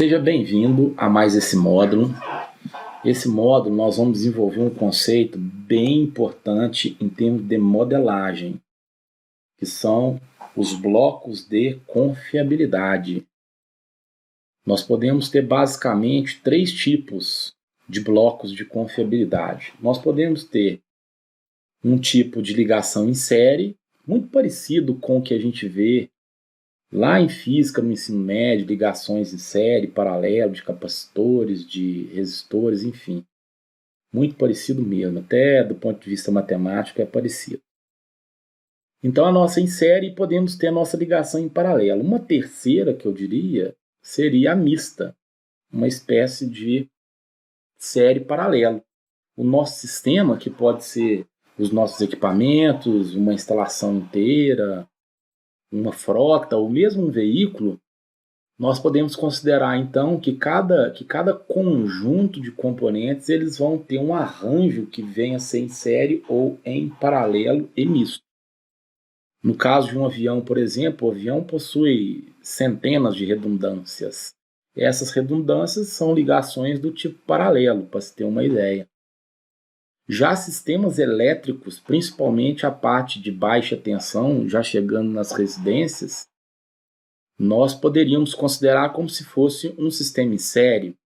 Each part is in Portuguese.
Seja bem-vindo a mais esse módulo. Esse módulo nós vamos desenvolver um conceito bem importante em termos de modelagem, que são os blocos de confiabilidade. Nós podemos ter basicamente três tipos de blocos de confiabilidade. Nós podemos ter um tipo de ligação em série, muito parecido com o que a gente vê lá em física, no ensino médio, ligações em série, paralelo, de capacitores, de resistores, enfim. Muito parecido mesmo, até do ponto de vista matemático é parecido. Então a nossa em série podemos ter a nossa ligação em paralelo. Uma terceira, que eu diria, seria a mista, uma espécie de série paralelo. O nosso sistema, que pode ser os nossos equipamentos, uma instalação inteira, uma frota ou mesmo um veículo, nós podemos considerar então que cada conjunto de componentes eles vão ter um arranjo que venha a ser em série ou em paralelo e misto. No caso de um avião, por exemplo, o avião possui centenas de redundâncias. Essas redundâncias são ligações do tipo paralelo, para se ter uma ideia. Já sistemas elétricos, principalmente a parte de baixa tensão, já chegando nas residências, nós poderíamos considerar como se fosse um sistema em série.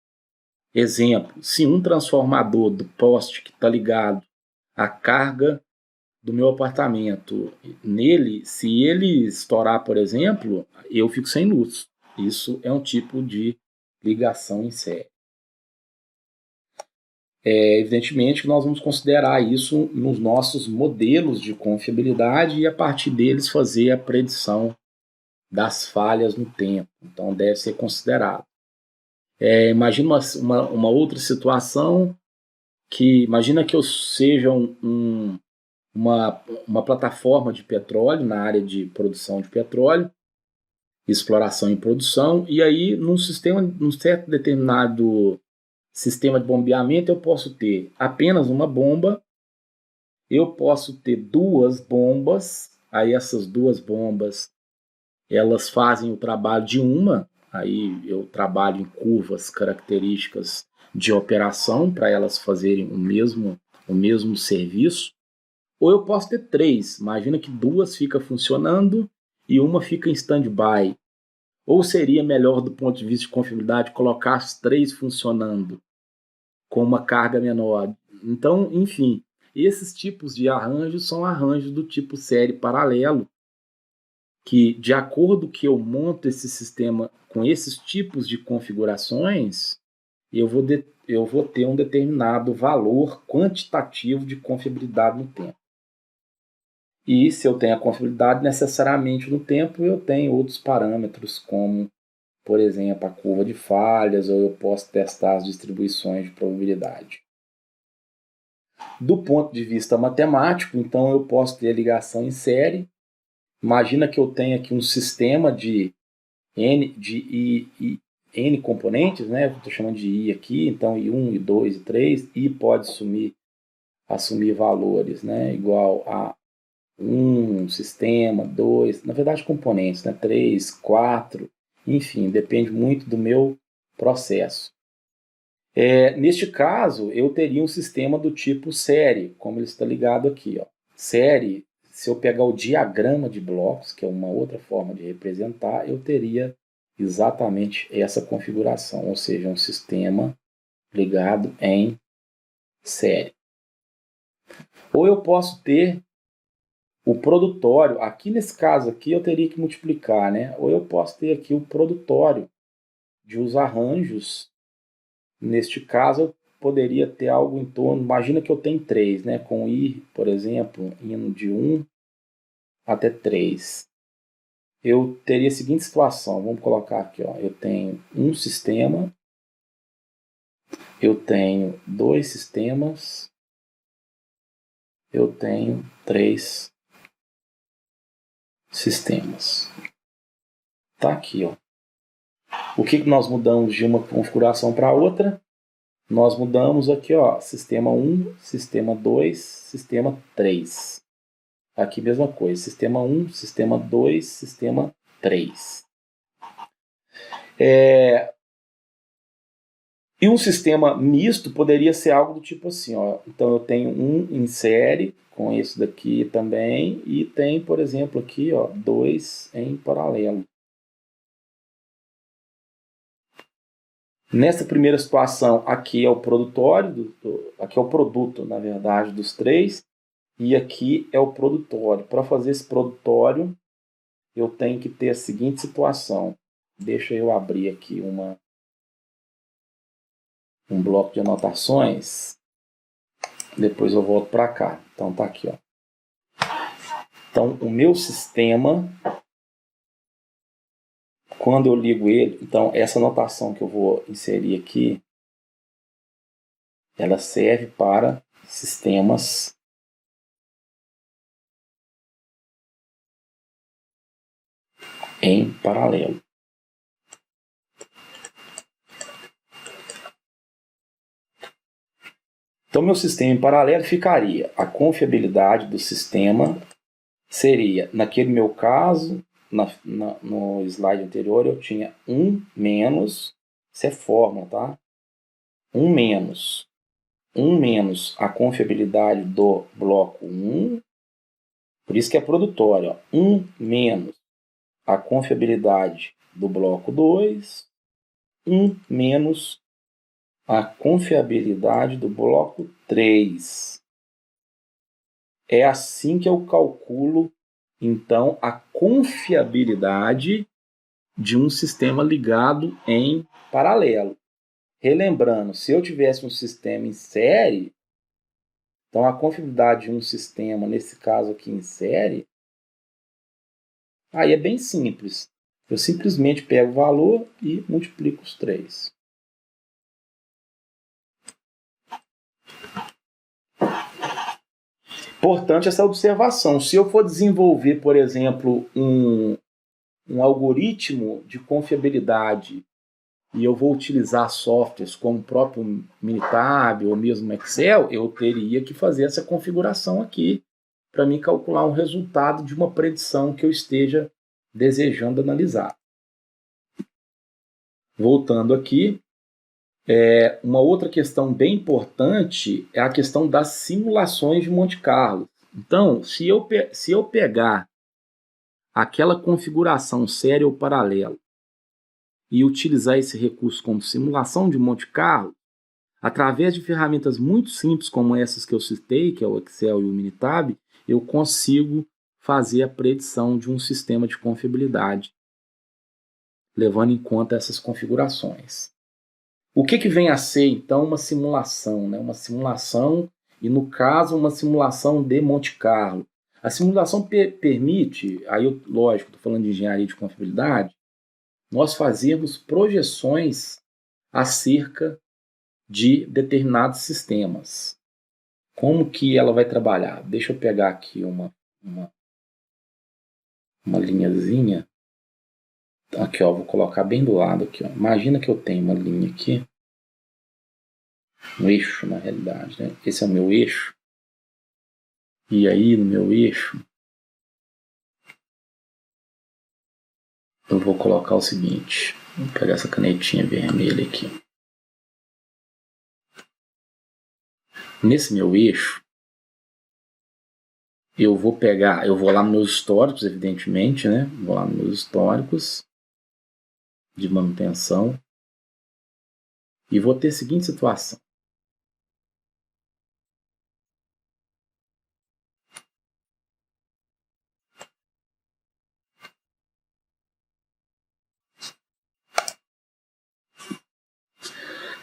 Exemplo, se um transformador do poste que está ligado à carga do meu apartamento, nele, se ele estourar, por exemplo, eu fico sem luz. Isso é um tipo de ligação em série. Evidentemente que nós vamos considerar isso nos nossos modelos de confiabilidade e a partir deles fazer a predição das falhas no tempo. Então deve ser considerado. Imagina uma outra situação imagina que eu seja uma plataforma de petróleo na área de produção de petróleo, exploração e produção, e aí num certo determinado sistema de bombeamento eu posso ter apenas uma bomba, eu posso ter duas bombas, aí essas duas bombas elas fazem o trabalho de uma, aí eu trabalho em curvas características de operação para elas fazerem o mesmo serviço. Ou eu posso ter três, imagina que duas ficam funcionando e uma fica em stand-by. Ou seria melhor, do ponto de vista de confiabilidade, colocar as três funcionando com uma carga menor. Então, enfim, esses tipos de arranjos são arranjos do tipo série paralelo, que de acordo que eu monto esse sistema com esses tipos de configurações, eu vou ter um determinado valor quantitativo de confiabilidade no tempo. E se eu tenho a confiabilidade necessariamente no tempo, eu tenho outros parâmetros, como, por exemplo, a curva de falhas, ou eu posso testar as distribuições de probabilidade. Do ponto de vista matemático, então eu posso ter a ligação em série. Imagina que eu tenho aqui um sistema de N componentes, né? Estou chamando de I aqui, então I1, I2, I3, I pode assumir valores, né? Igual a 1, sistema, 2, na verdade componentes, né? 3, 4, enfim, depende muito do meu processo. Neste caso, eu teria um sistema do tipo série, como ele está ligado aqui. Ó. Série, se eu pegar o diagrama de blocos, que é uma outra forma de representar, eu teria exatamente essa configuração, ou seja, um sistema ligado em série. Ou eu posso ter o produtório, aqui nesse caso aqui eu teria que multiplicar, né? Ou eu posso ter aqui o produtório de os arranjos. Neste caso, eu poderia ter algo em torno, imagina que eu tenho 3, né? Com I, por exemplo, indo de 1 até 3. Eu teria a seguinte situação, vamos colocar aqui, ó, eu tenho um sistema, eu tenho 2 sistemas, eu tenho 3 sistemas. Tá aqui, ó. O que nós mudamos de uma configuração para outra? Nós mudamos aqui, ó, sistema 1, sistema 2, sistema 3. Aqui mesma coisa, sistema 1, sistema 2, sistema 3. E um sistema misto poderia ser algo do tipo assim, ó. Então eu tenho um em série com esse daqui também e tem, por exemplo, aqui, ó, 2 em paralelo. Nessa primeira situação, aqui é o produtório, aqui é o produto, na verdade, dos 3, e aqui é o produtório. Para fazer esse produtório, eu tenho que ter a seguinte situação. Deixa eu abrir aqui um bloco de anotações. Depois eu volto para cá. Então tá aqui, ó. Então o meu sistema, quando eu ligo ele, então essa anotação que eu vou inserir aqui, ela serve para sistemas em paralelo. Então, meu sistema em paralelo ficaria: a confiabilidade do sistema seria, naquele meu caso, no slide anterior, eu tinha 1 menos, isso é fórmula, tá? 1 menos a confiabilidade do bloco 1, por isso que é produtório, ó. 1 menos a confiabilidade do bloco 2, 1 menos a confiabilidade do bloco 3. É assim que eu calculo, então, a confiabilidade de um sistema ligado em paralelo. Relembrando, se eu tivesse um sistema em série, então a confiabilidade de um sistema, nesse caso aqui em série, aí é bem simples. Eu simplesmente pego o valor e multiplico os 3. Importante essa observação. Se eu for desenvolver, por exemplo, um algoritmo de confiabilidade e eu vou utilizar softwares como o próprio Minitab ou mesmo Excel, eu teria que fazer essa configuração aqui para me calcular um resultado de uma predição que eu esteja desejando analisar. Voltando aqui, uma outra questão bem importante é a questão das simulações de Monte Carlo. Então, se eu pegar aquela configuração série ou paralela e utilizar esse recurso como simulação de Monte Carlo, através de ferramentas muito simples como essas que eu citei, que é o Excel e o Minitab, eu consigo fazer a predição de um sistema de confiabilidade, levando em conta essas configurações. O que vem a ser, então, uma simulação? Né? Uma simulação, e no caso, uma simulação de Monte Carlo. A simulação permite, aí lógico, estou falando de engenharia de confiabilidade, nós fazermos projeções acerca de determinados sistemas. Como que ela vai trabalhar? Deixa eu pegar aqui uma linhazinha. Aqui, ó, vou colocar bem do lado aqui, ó. Imagina que eu tenho uma linha aqui, um eixo na realidade, né? Esse é o meu eixo. E aí no meu eixo eu vou colocar o seguinte. Vou pegar essa canetinha vermelha aqui. Nesse meu eixo eu vou lá nos meus históricos, evidentemente, né? Vou lá nos meus históricos de manutenção e vou ter a seguinte situação.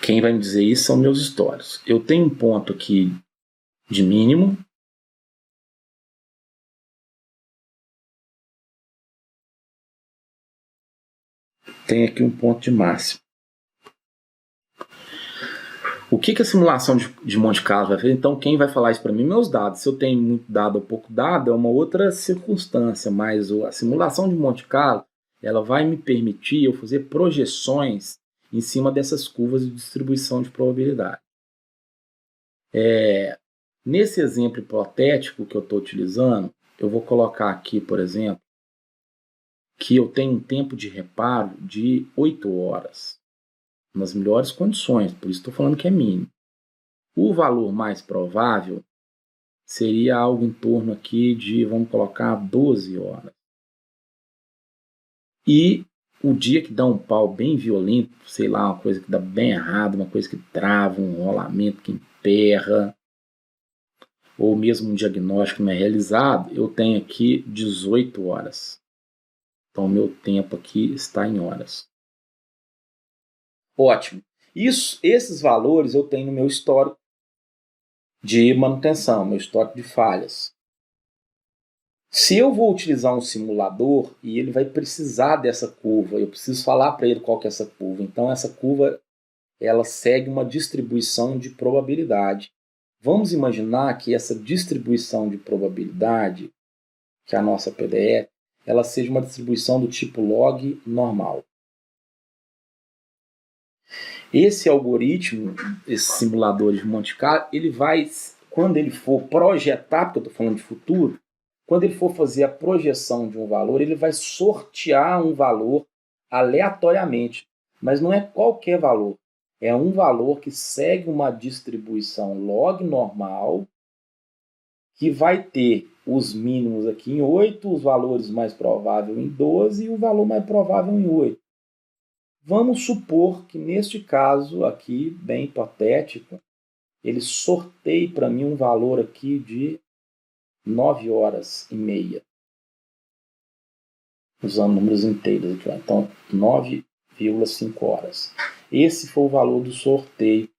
Quem vai me dizer isso são meus históricos. Eu tenho um ponto aqui de mínimo. Tem aqui um ponto de máximo. O que a simulação de Monte Carlo vai fazer? Então, quem vai falar isso para mim? Meus dados. Se eu tenho muito dado ou pouco dado, é uma outra circunstância, mas a simulação de Monte Carlo, ela vai me permitir eu fazer projeções em cima dessas curvas de distribuição de probabilidade. Nesse exemplo hipotético que eu estou utilizando, eu vou colocar aqui, por exemplo, que eu tenho um tempo de reparo de 8 horas. nas melhores condições, por isso estou falando que é mínimo. O valor mais provável seria algo em torno aqui de, vamos colocar, 12 horas. E o dia que dá um pau bem violento, sei lá, uma coisa que dá bem errado, uma coisa que trava, um rolamento que emperra, ou mesmo um diagnóstico não é realizado, eu tenho aqui 18 horas. Então, o meu tempo aqui está em horas. Ótimo. Esses valores eu tenho no meu histórico de manutenção, meu histórico de falhas. Se eu vou utilizar um simulador e ele vai precisar dessa curva, eu preciso falar para ele qual que é essa curva. Então, essa curva ela segue uma distribuição de probabilidade. Vamos imaginar que essa distribuição de probabilidade, que é a nossa PDF, ela seja uma distribuição do tipo log normal. Esse algoritmo, esse simulador de Monte Carlo, ele vai, quando ele for projetar, porque eu estou falando de futuro, quando ele for fazer a projeção de um valor, ele vai sortear um valor aleatoriamente. Mas não é qualquer valor. É um valor que segue uma distribuição log normal, que vai ter os mínimos aqui em 8, os valores mais prováveis em 12 e o valor mais provável em 8. Vamos supor que neste caso aqui, bem hipotético, ele sorteie para mim um valor aqui de 9 horas e meia. Usando números inteiros aqui. Então, 9,5 horas. Esse foi o valor do sorteio.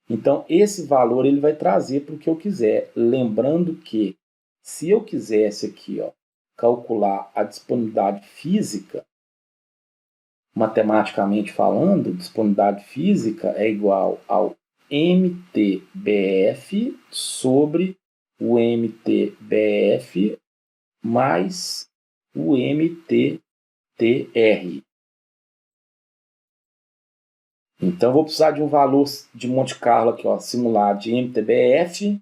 Então, esse valor ele vai trazer para o que eu quiser. Lembrando que, se eu quisesse aqui calcular a disponibilidade física, matematicamente falando, disponibilidade física é igual ao MTBF sobre o MTBF mais o MTTR. Então, eu vou precisar de um valor de Monte Carlo aqui, simulado de MTBF.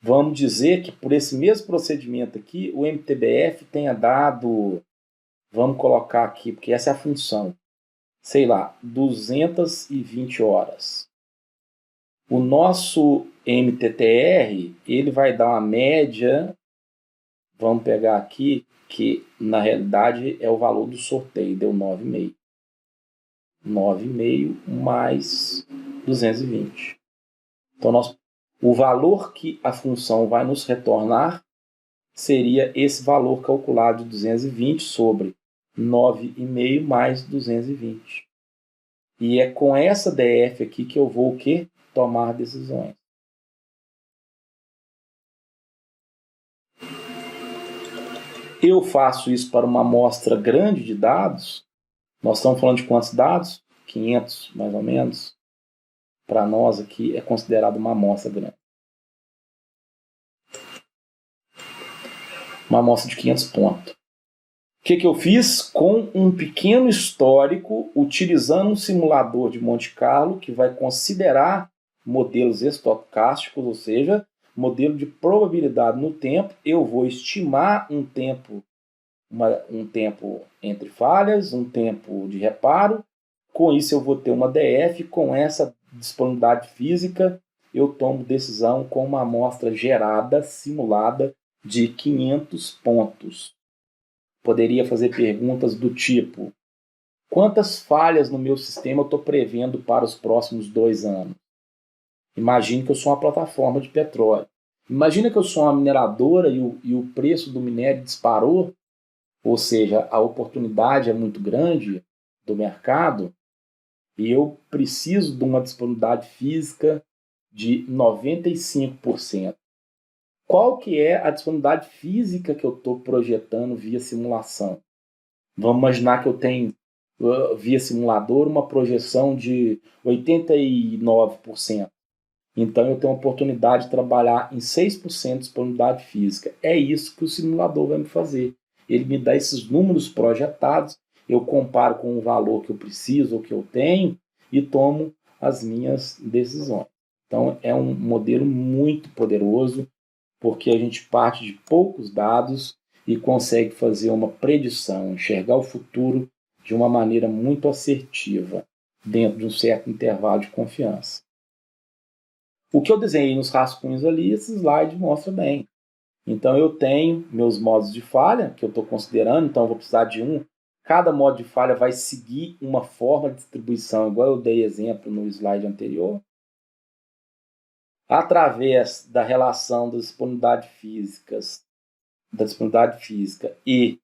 Vamos dizer que por esse mesmo procedimento aqui, o MTBF tenha dado, vamos colocar aqui, porque essa é a função, sei lá, 220 horas. O nosso MTTR, ele vai dar uma média, vamos pegar aqui, que na realidade é o valor do sorteio, deu 9,5. 9,5 mais 220. Então, o valor que a função vai nos retornar seria esse valor calculado de 220 sobre 9,5 mais 220. E é com essa DF aqui que eu vou o quê? Tomar decisões. Eu faço isso para uma amostra grande de dados. Nós estamos falando de quantos dados? 500, mais ou menos. Para nós aqui é considerado uma amostra grande. Uma amostra de 500 pontos. O que eu fiz? Com um pequeno histórico, utilizando um simulador de Monte Carlo, que vai considerar modelos estocásticos, ou seja, modelo de probabilidade no tempo, eu vou estimar um tempo entre falhas, um tempo de reparo. Com isso eu vou ter uma DF, com essa disponibilidade física eu tomo decisão com uma amostra gerada, simulada, de 500 pontos. Poderia fazer perguntas do tipo: quantas falhas no meu sistema eu estou prevendo para os próximos 2 anos? Imagine que eu sou uma plataforma de petróleo. Imagina que eu sou uma mineradora e o preço do minério disparou, ou seja, a oportunidade é muito grande do mercado, e eu preciso de uma disponibilidade física de 95%. Qual que é a disponibilidade física que eu estou projetando via simulação? Vamos imaginar que eu tenho, via simulador, uma projeção de 89%. Então, eu tenho a oportunidade de trabalhar em 6% de disponibilidade física. É isso que o simulador vai me fazer. Ele me dá esses números projetados, eu comparo com o valor que eu preciso ou que eu tenho e tomo as minhas decisões. Então, é um modelo muito poderoso, porque a gente parte de poucos dados e consegue fazer uma predição, enxergar o futuro de uma maneira muito assertiva, dentro de um certo intervalo de confiança. O que eu desenhei nos rascunhos ali, esse slide mostra bem. Então eu tenho meus modos de falha, que eu estou considerando, então eu vou precisar de um. Cada modo de falha vai seguir uma forma de distribuição, igual eu dei exemplo no slide anterior. Através da relação da disponibilidade física e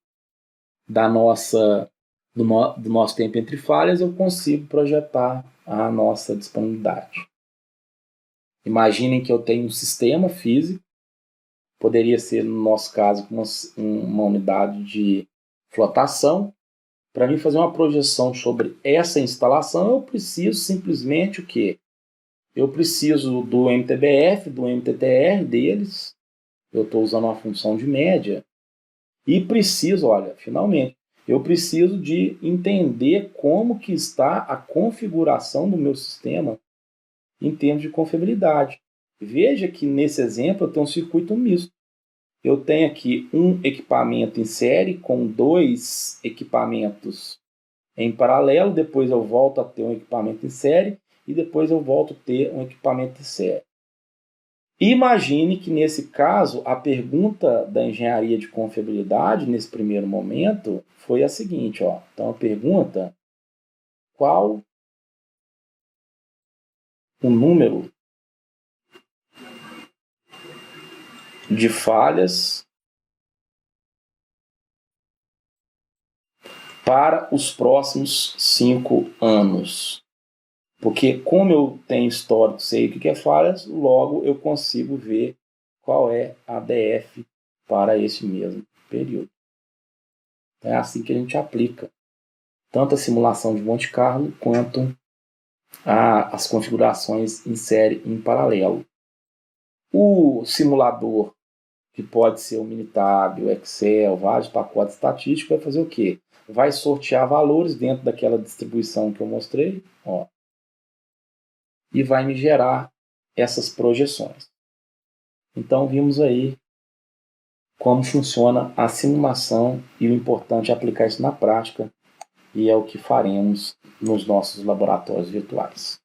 do nosso tempo entre falhas, eu consigo projetar a nossa disponibilidade. Imaginem que eu tenho um sistema físico, poderia ser, no nosso caso, uma unidade de flotação. Para mim fazer uma projeção sobre essa instalação, eu preciso simplesmente o quê? Eu preciso do MTBF, do MTTR deles, eu estou usando uma função de média, e preciso, olha, finalmente, eu preciso de entender como que está a configuração do meu sistema em termos de confiabilidade. Veja que nesse exemplo eu tenho um circuito misto. Eu tenho aqui um equipamento em série com 2 equipamentos em paralelo, depois eu volto a ter um equipamento em série e depois eu volto a ter um equipamento em série. Imagine que nesse caso a pergunta da engenharia de confiabilidade nesse primeiro momento foi a seguinte, ó. Então a pergunta: qual o número de falhas para os próximos 5 anos? Porque como eu tenho histórico, sei o que é falhas, logo eu consigo ver qual é a DF para esse mesmo período. É assim que a gente aplica tanto a simulação de Monte Carlo quanto as configurações em série em paralelo. O simulador, que pode ser o Minitab, o Excel, vários pacotes estatísticos, vai fazer o quê? Vai sortear valores dentro daquela distribuição que eu mostrei, ó, e vai me gerar essas projeções. Então vimos aí como funciona a simulação e o importante é aplicar isso na prática, e é o que faremos nos nossos laboratórios virtuais.